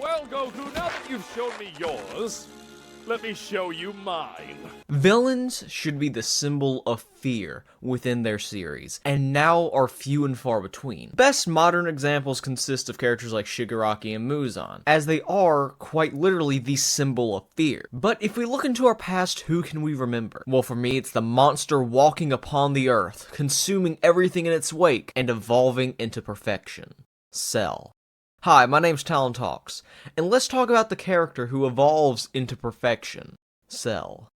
Well, Goku, now that you've shown me yours, let me show you mine. Villains should be the symbol of fear within their series, and now are few and far between. Best modern examples consist of characters like Shigaraki and Muzan, as they are, quite literally, the symbol of fear. But if we look into our past, who can we remember? Well, for me, it's the monster walking upon the earth, consuming everything in its wake, and evolving into perfection. Cell. Hi, my name's Talon Talks, and let's talk about the character who evolves into perfection, Cell.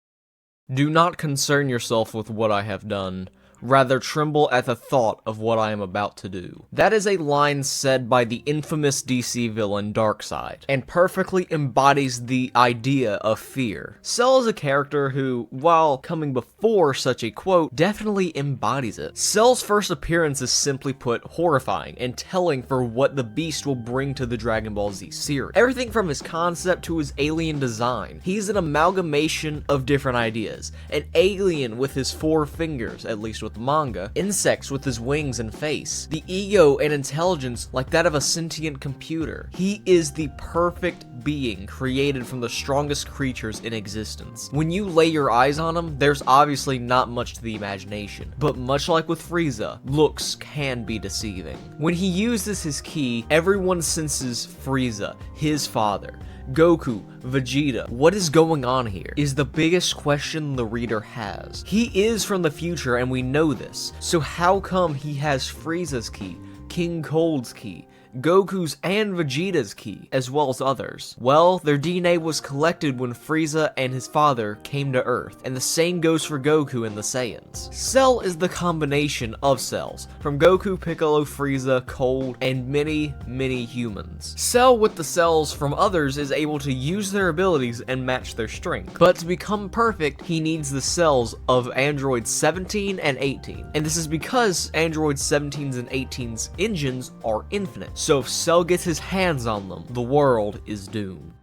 Do not concern yourself with what I have done, rather tremble at the thought of what I am about to do. That is a line said by the infamous DC villain Darkseid, and perfectly embodies the idea of fear. Cell is a character who, while coming before such a quote, definitely embodies it. Cell's first appearance is simply put horrifying and telling for what the Beast will bring to the Dragon Ball Z series. Everything from his concept to his alien design. He's an amalgamation of different ideas. An alien with his 4 fingers, at least with the manga, insects with his wings and face, the ego and intelligence like that of a sentient computer. He is the perfect being created from the strongest creatures in existence. When you lay your eyes on him, there's obviously not much to the imagination, but much like with Frieza, looks can be deceiving. When he uses his ki, everyone senses Frieza, his father. Goku, Vegeta, what is going on here is the biggest question the reader has. He is from the future and we know this, so how come he has Frieza's ki, King Cold's ki, Goku's and Vegeta's ki, as well as others? Well, their DNA was collected when Frieza and his father came to Earth, and the same goes for Goku and the Saiyans. Cell is the combination of cells, from Goku, Piccolo, Frieza, Cold, and many, many humans. Cell with the cells from others is able to use their abilities and match their strength, but to become perfect, he needs the cells of Androids 17 and 18, and this is because Androids 17's and 18's engines are infinite. So if Cell gets his hands on them, the world is doomed.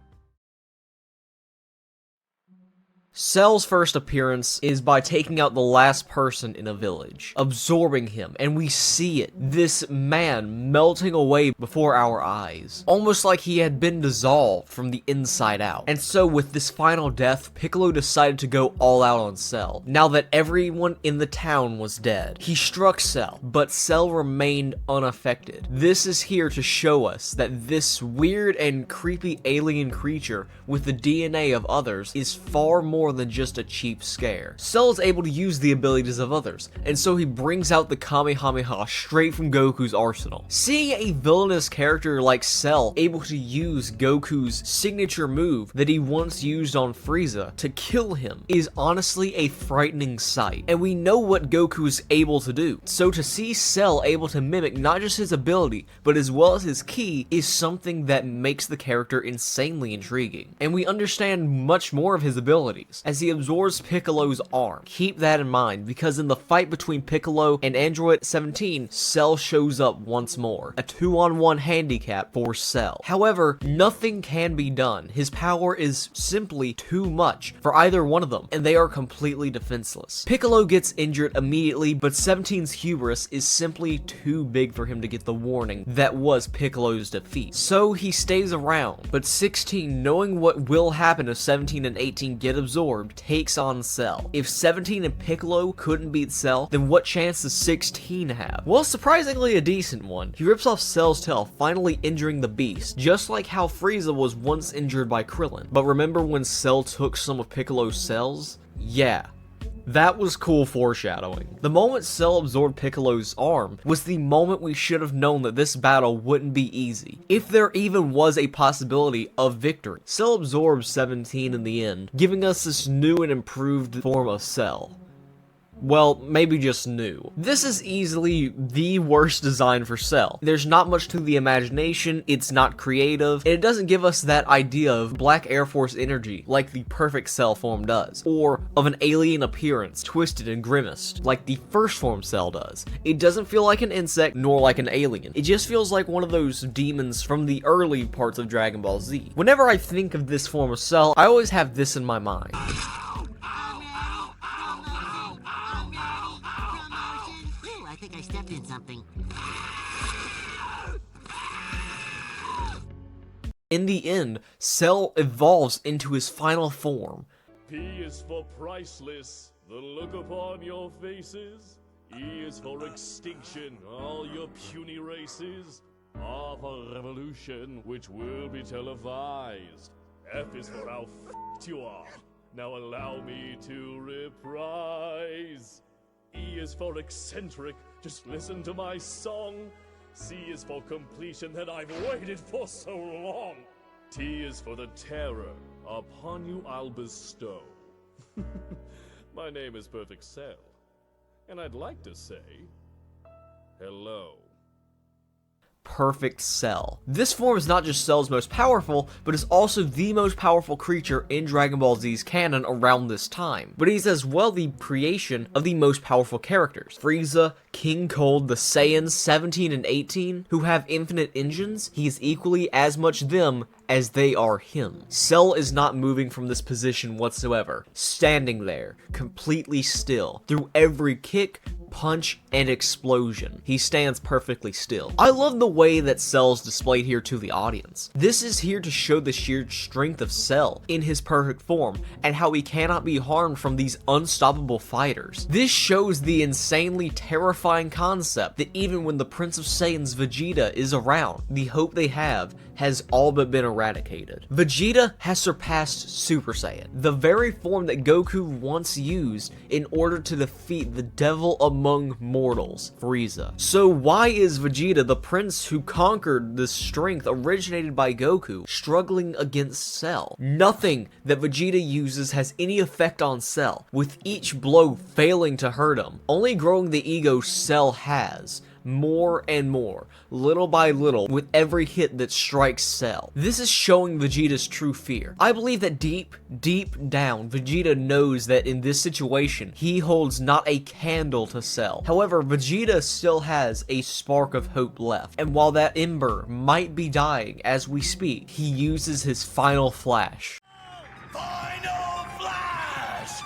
Cell's first appearance is by taking out the last person in a village, absorbing him, and we see it, this man melting away before our eyes, almost like he had been dissolved from the inside out. And so with this final death, Piccolo decided to go all out on Cell, now that everyone in the town was dead. He struck Cell, but Cell remained unaffected. This is here to show us that this weird and creepy alien creature with the DNA of others is far more than just a cheap scare. Cell is able to use the abilities of others, and so he brings out the Kamehameha straight from Goku's arsenal. Seeing a villainous character like Cell able to use Goku's signature move that he once used on Frieza to kill him is honestly a frightening sight, and we know what Goku is able to do. So to see Cell able to mimic not just his ability, but as well as his ki is something that makes the character insanely intriguing, and we understand much more of his abilities as he absorbs Piccolo's arm. Keep that in mind, because in the fight between Piccolo and Android 17, Cell shows up once more, a 2-on-1 handicap for Cell. However, nothing can be done. His power is simply too much for either one of them, and they are completely defenseless. Piccolo gets injured immediately, but 17's hubris is simply too big for him to get the warning that was Piccolo's defeat. So he stays around, but 16, knowing what will happen if 17 and 18 get absorbed, takes on Cell. If 17 and Piccolo couldn't beat Cell, then what chance does 16 have? Well, surprisingly a decent one. He rips off Cell's tail, finally injuring the Beast, just like how Frieza was once injured by Krillin. But remember when Cell took some of Piccolo's cells? Yeah. That was cool foreshadowing. The moment Cell absorbed Piccolo's arm was the moment we should have known that this battle wouldn't be easy, if there even was a possibility of victory. Cell absorbs 17 in the end, giving us this new and improved form of Cell. Well, maybe just new. This is easily the worst design for Cell. There's not much to the imagination, it's not creative, and it doesn't give us that idea of Black Air Force energy like the perfect Cell form does, or of an alien appearance, twisted and grimaced, like the first form Cell does. It doesn't feel like an insect, nor like an alien. It just feels like one of those demons from the early parts of Dragon Ball Z. Whenever I think of this form of Cell, I always have this in my mind. I think I stepped in something. In the end, Cell evolves into his final form. P is for priceless, the look upon your faces. E is for extinction, all your puny races. R for revolution, which will be televised. F is for how f***ed you are. Now allow me to reprise. E is for eccentric, just listen to my song. C is for completion that I've waited for so long. T is for the terror, upon you I'll bestow. My name is Perfect Cell, and I'd like to say, hello. Perfect Cell. This form is not just Cell's most powerful, but is also the most powerful creature in Dragon Ball Z's canon around this time. But he's as well the creation of the most powerful characters. Frieza, King Cold, the Saiyans 17 and 18, who have infinite engines, he is equally as much them as they are him. Cell is not moving from this position whatsoever, standing there, completely still, through every kick, punch, and explosion. He stands perfectly still. I love the way that Cell's displayed here to the audience. This is here to show the sheer strength of Cell in his perfect form, and how he cannot be harmed from these unstoppable fighters. This shows the insanely terrifying concept that even when the Prince of Saiyans Vegeta is around, the hope they have has all but been eradicated. Vegeta has surpassed Super Saiyan, the very form that Goku once used in order to defeat the devil among mortals, Frieza. So why is Vegeta, the prince who conquered this strength originated by Goku, struggling against Cell? Nothing that Vegeta uses has any effect on Cell, with each blow failing to hurt him, only growing the ego Cell has. More and more, little by little, with every hit that strikes Cell. This is showing Vegeta's true fear. I believe that deep down, Vegeta knows that in this situation, he holds not a candle to Cell. However, Vegeta still has a spark of hope left, and while that ember might be dying as we speak, he uses his final flash. Final flash!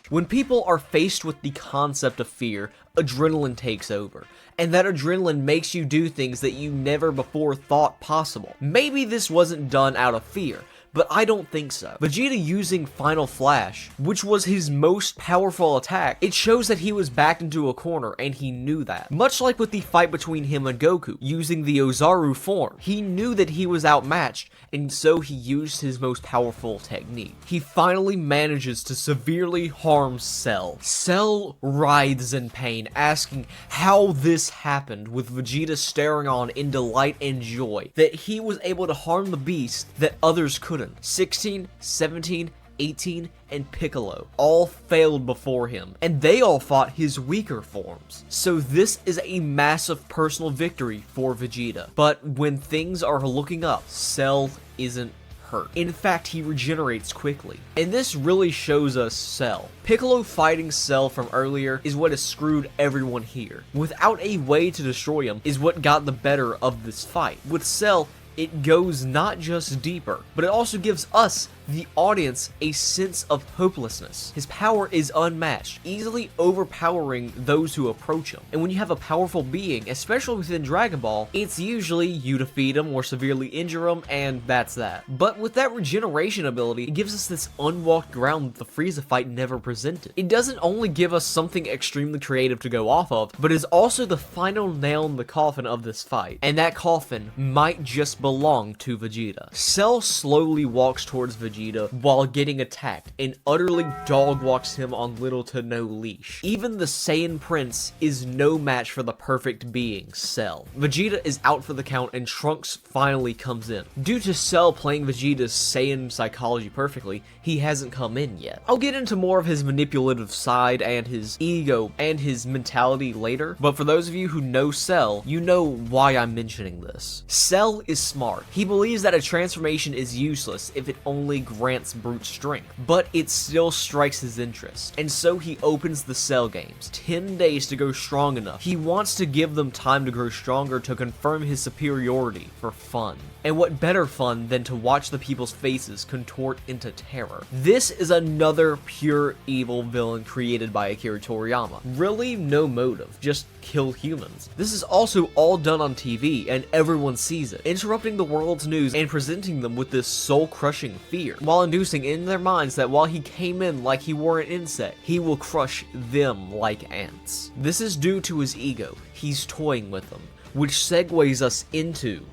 When people are faced with the concept of fear, adrenaline takes over, and that adrenaline makes you do things that you never before thought possible. Maybe this wasn't done out of fear, but I don't think so. Vegeta using Final Flash, which was his most powerful attack, it shows that he was backed into a corner and he knew that. Much like with the fight between him and Goku, using the Ozaru form, he knew that he was outmatched, and so he used his most powerful technique. He finally manages to severely harm Cell. Cell writhes in pain, asking how this happened, with Vegeta staring on in delight and joy that he was able to harm the beast that others couldn't. 16, 17, 18, and Piccolo all failed before him, and they all fought his weaker forms. So this is a massive personal victory for Vegeta. But when things are looking up, Cell isn't hurt. In fact, he regenerates quickly. And this really shows us Cell. Piccolo fighting Cell from earlier is what has screwed everyone here. Without a way to destroy him is what got the better of this fight. With Cell, it goes not just deeper, but it also gives us, the audience, a sense of hopelessness. His power is unmatched, easily overpowering those who approach him. And when you have a powerful being, especially within Dragon Ball, it's usually you defeat him or severely injure him, and that's that. But with that regeneration ability, it gives us this unwalked ground that the Frieza fight never presented. It doesn't only give us something extremely creative to go off of, but is also the final nail in the coffin of this fight. And that coffin might just belong to Vegeta. Cell slowly walks towards Vegeta while getting attacked and utterly dog walks him on little to no leash. Even the Saiyan Prince is no match for the perfect being, Cell. Vegeta is out for the count and Trunks finally comes in. Due to Cell playing Vegeta's Saiyan psychology perfectly, he hasn't come in yet. I'll get into more of his manipulative side and his ego and his mentality later, but for those of you who know Cell, you know why I'm mentioning this. Cell is smart. He believes that a transformation is useless if it only grants brute strength, but it still strikes his interest. And so he opens the Cell games, 10 days to go strong enough. He wants to give them time to grow stronger to confirm his superiority for fun. And what better fun than to watch the people's faces contort into terror. This is another pure evil villain created by Akira Toriyama. Really no motive, just kill humans. This is also all done on TV and everyone sees it, interrupting the world's news and presenting them with this soul-crushing fear, while inducing in their minds that while he came in like he were an insect, he will crush them like ants. This is due to his ego. He's toying with them, which segues us into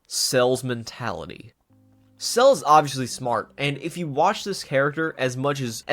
Cell's mentality. Cell is obviously smart, and if you watch this character as much as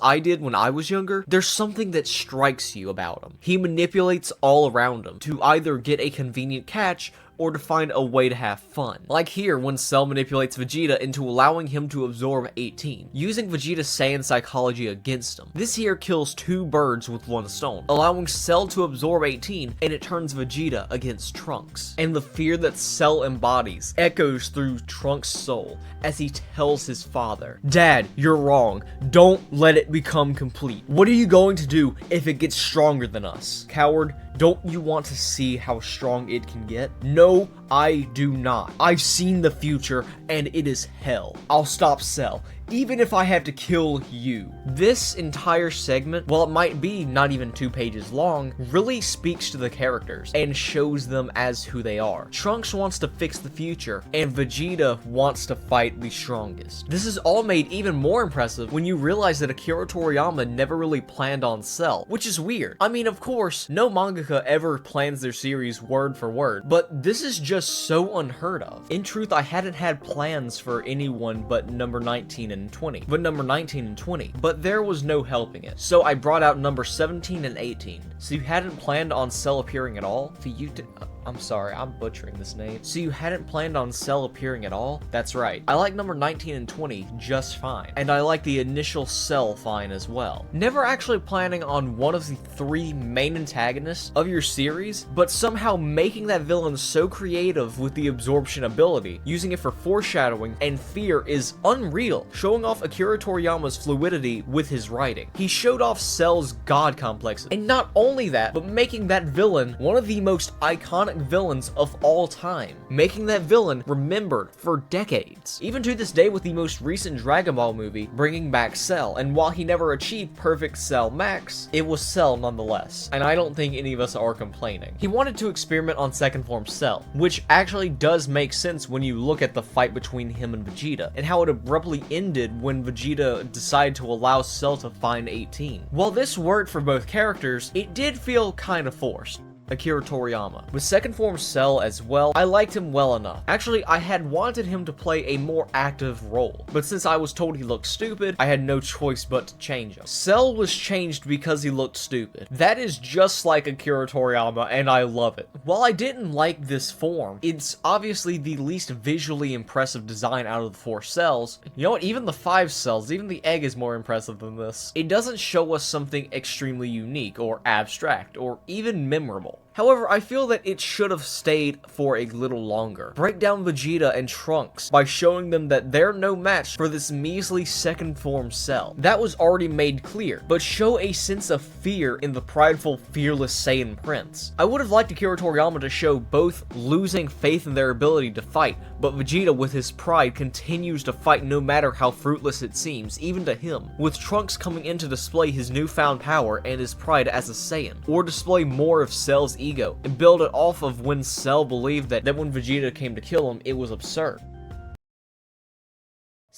I did when I was younger, there's something that strikes you about him. He manipulates all around him to either get a convenient catch or to find a way to have fun. Like here, when Cell manipulates Vegeta into allowing him to absorb 18, using Vegeta's Saiyan psychology against him. This here kills 2 birds with 1 stone, allowing Cell to absorb 18, and it turns Vegeta against Trunks. And the fear that Cell embodies echoes through Trunks' soul as he tells his father, "Dad, you're wrong. Don't let it become complete. What are you going to do if it gets stronger than us? Coward, don't you want to see how strong it can get?" No, I do not. I've seen the future, and it is hell. I'll stop Cell, even if I have to kill you. This entire segment, while it might be not even 2 pages long, really speaks to the characters and shows them as who they are. Trunks wants to fix the future, and Vegeta wants to fight the strongest. This is all made even more impressive when you realize that Akira Toriyama never really planned on Cell, which is weird. I mean, of course, no mangaka ever plans their series word for word, but this is just so unheard of. In truth, I hadn't had plans for anyone but number 19 and 20. But there was no helping it. So I brought out number 17 and 18. So you hadn't planned on Cell appearing at all? For you to... I'm sorry, I'm butchering this name. So you hadn't planned on Cell appearing at all? That's right. I like number 19 and 20 just fine. And I like the initial Cell fine as well. Never actually planning on one of the 3 main antagonists of your series, but somehow making that villain so creative with the absorption ability, using it for foreshadowing and fear is unreal, showing off Akira Toriyama's fluidity with his writing. He showed off Cell's god complexes, and not only that, but making that villain one of the most iconic villains of all time, making that villain remembered for decades. Even to this day with the most recent Dragon Ball movie, bringing back Cell, and while he never achieved perfect Cell Max, it was Cell nonetheless, and I don't think any of us are complaining. He wanted to experiment on second form Cell, which actually does make sense when you look at the fight between him and Vegeta, and how it abruptly ended when Vegeta decided to allow Cell to find 18. While this worked for both characters, it did feel kind of forced. Akira Toriyama. With second form Cell as well, I liked him well enough. Actually, I had wanted him to play a more active role, but since I was told he looked stupid, I had no choice but to change him. Cell was changed because he looked stupid. That is just like Akira Toriyama, and I love it. While I didn't like this form, it's obviously the least visually impressive design out of the 4 cells. You know what, even the 5 cells, even the egg is more impressive than this. It doesn't show us something extremely unique, or abstract, or even memorable. However, I feel that it should have stayed for a little longer. Break down Vegeta and Trunks by showing them that they're no match for this measly second form Cell. That was already made clear, but show a sense of fear in the prideful, fearless Saiyan Prince. I would have liked Akira Toriyama to show both losing faith in their ability to fight, but Vegeta with his pride continues to fight no matter how fruitless it seems, even to him, with Trunks coming in to display his newfound power and his pride as a Saiyan, or display more of Cell's ego, and build it off of when Cell believed that when Vegeta came to kill him, it was absurd.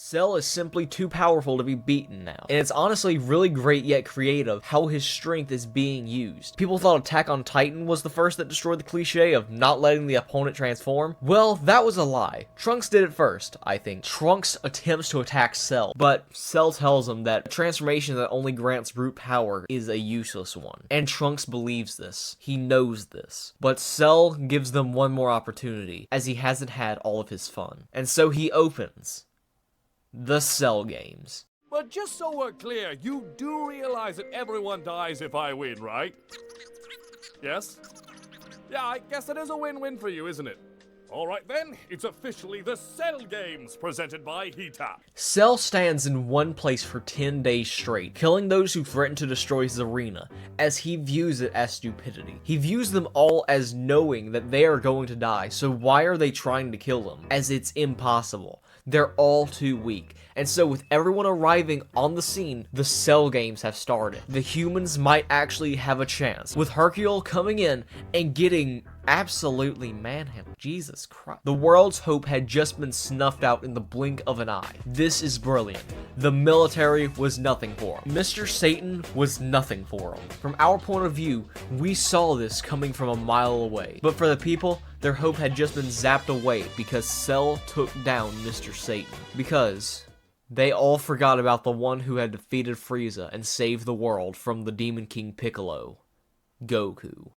Cell is simply too powerful to be beaten now, and it's honestly really great yet creative how his strength is being used. People thought Attack on Titan was the first that destroyed the cliche of not letting the opponent transform. Well, that was a lie. Trunks did it first, I think. Trunks attempts to attack Cell, but Cell tells him that a transformation that only grants brute power is a useless one, and Trunks believes this. He knows this. But Cell gives them one more opportunity, as he hasn't had all of his fun. And so he opens the Cell games. But just so we're clear, you do realize that everyone dies if I win, right? Yes? Yeah, I guess it is a win-win for you, isn't it? Alright then, it's officially the Cell Games presented by Hita. Cell stands in one place for 10 days straight, killing those who threaten to destroy his arena, as he views it as stupidity. He views them all as knowing that they are going to die, so why are they trying to kill them? As it's impossible. They're all too weak. And so with everyone arriving on the scene, the Cell Games have started. The humans might actually have a chance, with Hercule coming in and getting absolutely manhandled. Jesus Christ. The world's hope had just been snuffed out in the blink of an eye. This is brilliant. The military was nothing for him. Mr. Satan was nothing for him. From our point of view, we saw this coming from a mile away. But for the people, their hope had just been zapped away because Cell took down Mr. Satan. Because they all forgot about the one who had defeated Frieza and saved the world from the Demon King Piccolo, Goku.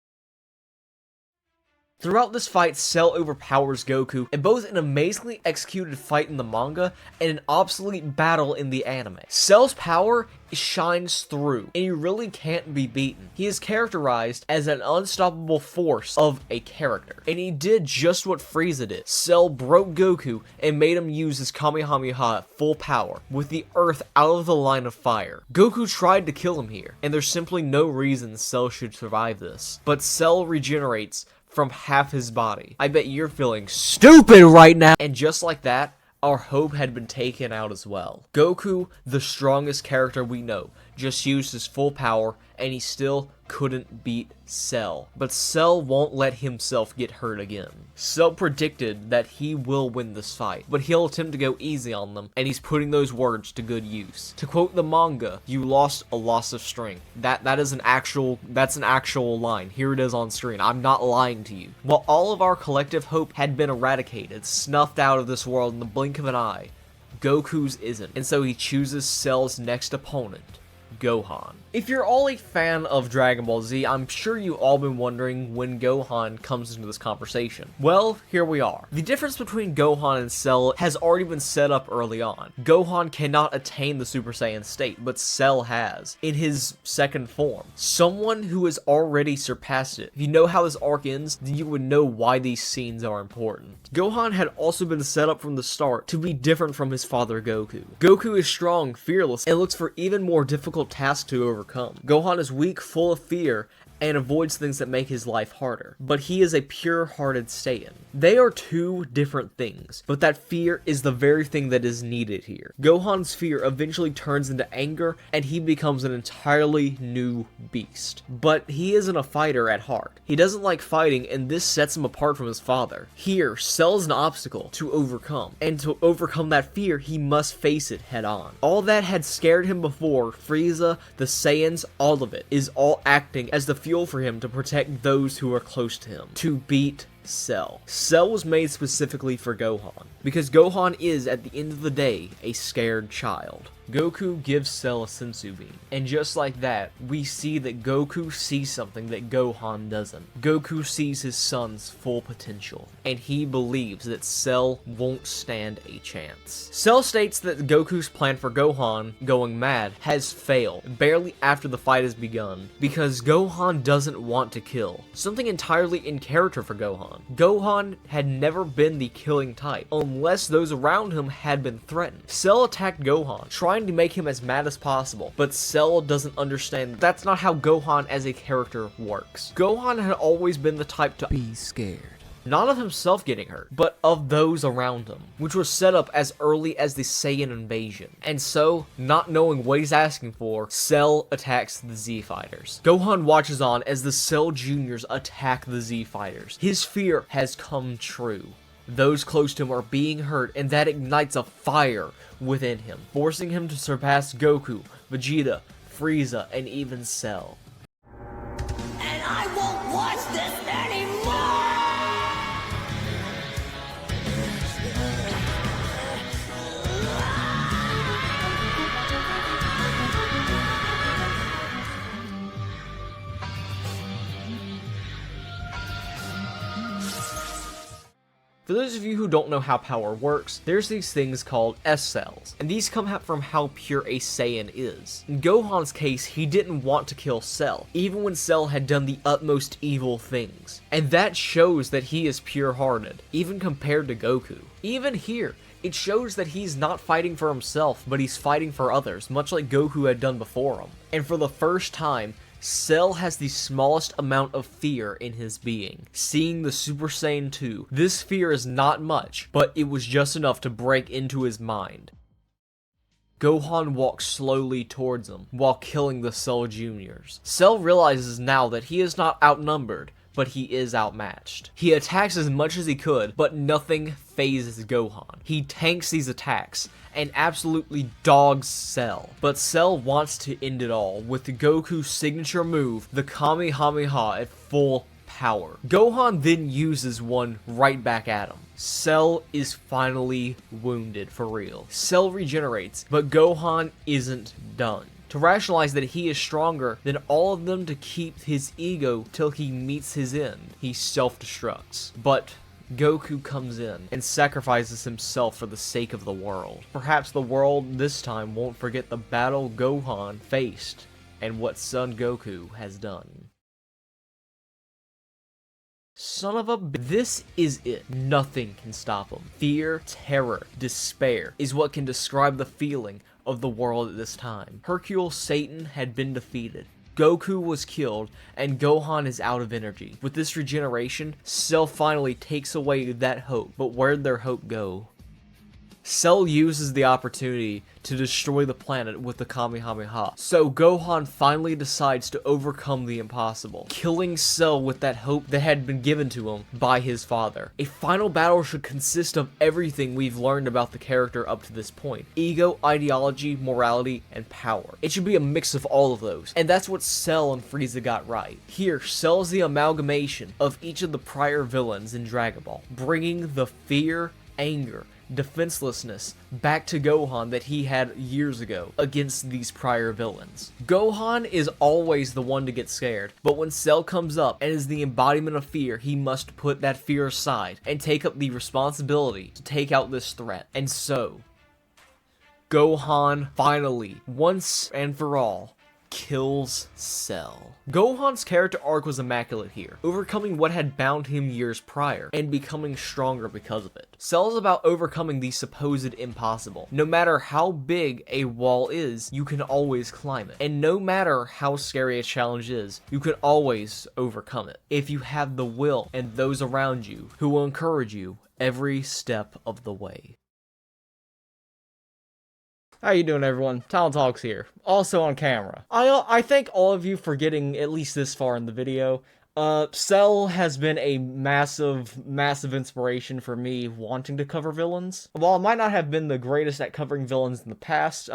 Throughout this fight, Cell overpowers Goku in both an amazingly executed fight in the manga and an obsolete battle in the anime. Cell's power shines through, and he really can't be beaten. He is characterized as an unstoppable force of a character, and he did just what Frieza did. Cell broke Goku and made him use his Kamehameha at full power, with the earth out of the line of fire. Goku tried to kill him here, and there's simply no reason Cell should survive this. But Cell regenerates from half his body. I bet you're feeling stupid right now. And just like that, our hope had been taken out as well. Goku, the strongest character we know, just used his full power, and he still couldn't beat Cell. But Cell won't let himself get hurt again. Cell predicted that he will win this fight, but he'll attempt to go easy on them, and he's putting those words to good use. To quote the manga, "You lost a loss of strength." That's an actual line. Here it is on screen. I'm not lying to you. While all of our collective hope had been eradicated, snuffed out of this world in the blink of an eye, Goku's isn't, and so he chooses Cell's next opponent, Gohan. If you're all a fan of Dragon Ball Z, I'm sure you've all been wondering when Gohan comes into this conversation. Well, here we are. The difference between Gohan and Cell has already been set up early on. Gohan cannot attain the Super Saiyan state, but Cell has, in his second form. Someone who has already surpassed it. If you know how this arc ends, then you would know why these scenes are important. Gohan had also been set up from the start to be different from his father Goku. Goku is strong, fearless, and looks for even more difficult tasks to overcome. Gohan is weak, full of fear, and avoids things that make his life harder. But he is a pure-hearted Saiyan. They are two different things, but that fear is the very thing that is needed here. Gohan's fear eventually turns into anger, and he becomes an entirely new beast. But he isn't a fighter at heart. He doesn't like fighting, and this sets him apart from his father. Here, Cell is an obstacle to overcome, and to overcome that fear, he must face it head on. All that had scared him before, Frieza, the Saiyans, all of it, is all acting as the fuel for him to protect those who are close to him, to beat Cell. Cell was made specifically for Gohan, because Gohan is, at the end of the day, a scared child. Goku gives Cell a senzu bean, and just like that, we see that Goku sees something that Gohan doesn't. Goku sees his son's full potential, and he believes that Cell won't stand a chance. Cell states that Goku's plan for Gohan going mad has failed barely after the fight has begun, because Gohan doesn't want to kill, something entirely in character for Gohan. Gohan had never been the killing type, unless those around him had been threatened. Cell attacked Gohan, trying to make him as mad as possible, but Cell doesn't understand that's not how Gohan as a character works. Gohan had always been the type to be scared. Not of himself getting hurt, but of those around him, which was set up as early as the Saiyan invasion. And so, not knowing what he's asking for, Cell attacks the Z Fighters. Gohan watches on as the Cell Juniors attack the Z Fighters. His fear has come true. Those close to him are being hurt, and that ignites a fire within him, forcing him to surpass Goku, Vegeta, Frieza, and even Cell. And I won't watch this anymore! For those of you who don't know how power works, there's these things called S-cells, and these come from how pure a Saiyan is. In Gohan's case, he didn't want to kill Cell, even when Cell had done the utmost evil things. And that shows that he is pure-hearted, even compared to Goku. Even here, it shows that he's not fighting for himself, but he's fighting for others, much like Goku had done before him. And for the first time, Cell has the smallest amount of fear in his being. Seeing the Super Saiyan 2, this fear is not much, but it was just enough to break into his mind. Gohan walks slowly towards him, while killing the Cell Juniors. Cell realizes now that he is not outnumbered, but he is outmatched. He attacks as much as he could, but nothing phases Gohan. He tanks these attacks, and absolutely dogs Cell. But Cell wants to end it all with Goku's signature move, the Kamehameha at full power. Gohan then uses one right back at him. Cell is finally wounded for real. Cell regenerates, but Gohan isn't done. To rationalize that he is stronger than all of them to keep his ego till he meets his end, he self-destructs. But Goku comes in and sacrifices himself for the sake of the world. Perhaps the world this time won't forget the battle Gohan faced and what Son Goku has done. Son of a this is it. Nothing can stop him. Fear, terror, despair is what can describe the feeling of the world at this time. Hercule Satan had been defeated. Goku was killed, and Gohan is out of energy. With this regeneration, Cell finally takes away that hope. But where'd their hope go? Cell uses the opportunity to destroy the planet with the Kamehameha. So Gohan finally decides to overcome the impossible, killing Cell with that hope that had been given to him by his father. A final battle should consist of everything we've learned about the character up to this point. Ego, ideology, morality, and power. It should be a mix of all of those, and that's what Cell and Frieza got right. Here, Cell's the amalgamation of each of the prior villains in Dragon Ball, bringing the fear, anger, defenselessness back to Gohan that he had years ago against these prior villains. Gohan is always the one to get scared, but when Cell comes up and is the embodiment of fear, he must put that fear aside and take up the responsibility to take out this threat. And so, Gohan finally, once and for all, kills Cell. Gohan's character arc was immaculate here, overcoming what had bound him years prior, and becoming stronger because of it. Cell is about overcoming the supposed impossible. No matter how big a wall is, you can always climb it. And no matter how scary a challenge is, you can always overcome it. If you have the will and those around you who will encourage you every step of the way. How you doing, everyone? Talon Talks here, also on camera. I thank all of you for getting at least this far in the video. Cell has been a massive inspiration for me wanting to cover villains. While I might not have been the greatest at covering villains in the past,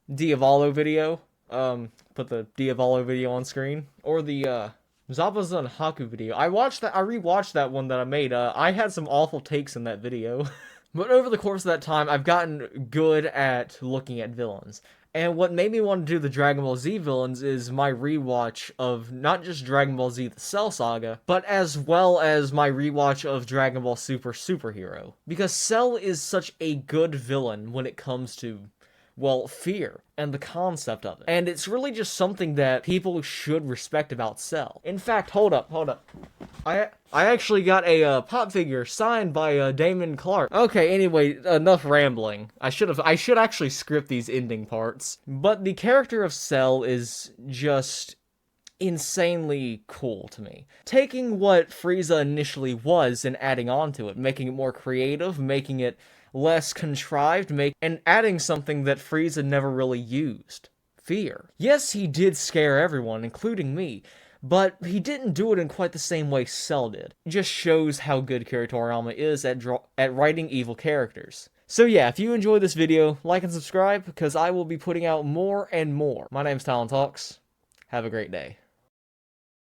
Diavolo video, put the Diavolo video on screen, or the, Zabuza and Haku video. I rewatched that one that I made. I had some awful takes in that video. But over the course of that time, I've gotten good at looking at villains. And what made me want to do the Dragon Ball Z villains is my rewatch of not just Dragon Ball Z the Cell Saga, but as well as my rewatch of Dragon Ball Super Superhero. Because Cell is such a good villain when it comes to, well, fear and the concept of it. And it's really just something that people should respect about Cell. In fact, hold up. I actually got a pop figure signed by Damon Clark. Okay, anyway, enough rambling. I should actually script these ending parts. But the character of Cell is just insanely cool to me. Taking what Frieza initially was and adding on to it, making it more creative, making it less contrived, and adding something that Frieza never really used. Fear. Yes, he did scare everyone, including me, but he didn't do it in quite the same way Cell did. It just shows how good Akira Toriyama is at writing evil characters. So yeah, if you enjoyed this video, like and subscribe, because I will be putting out more and more. My name's Talon Talks. Have a great day.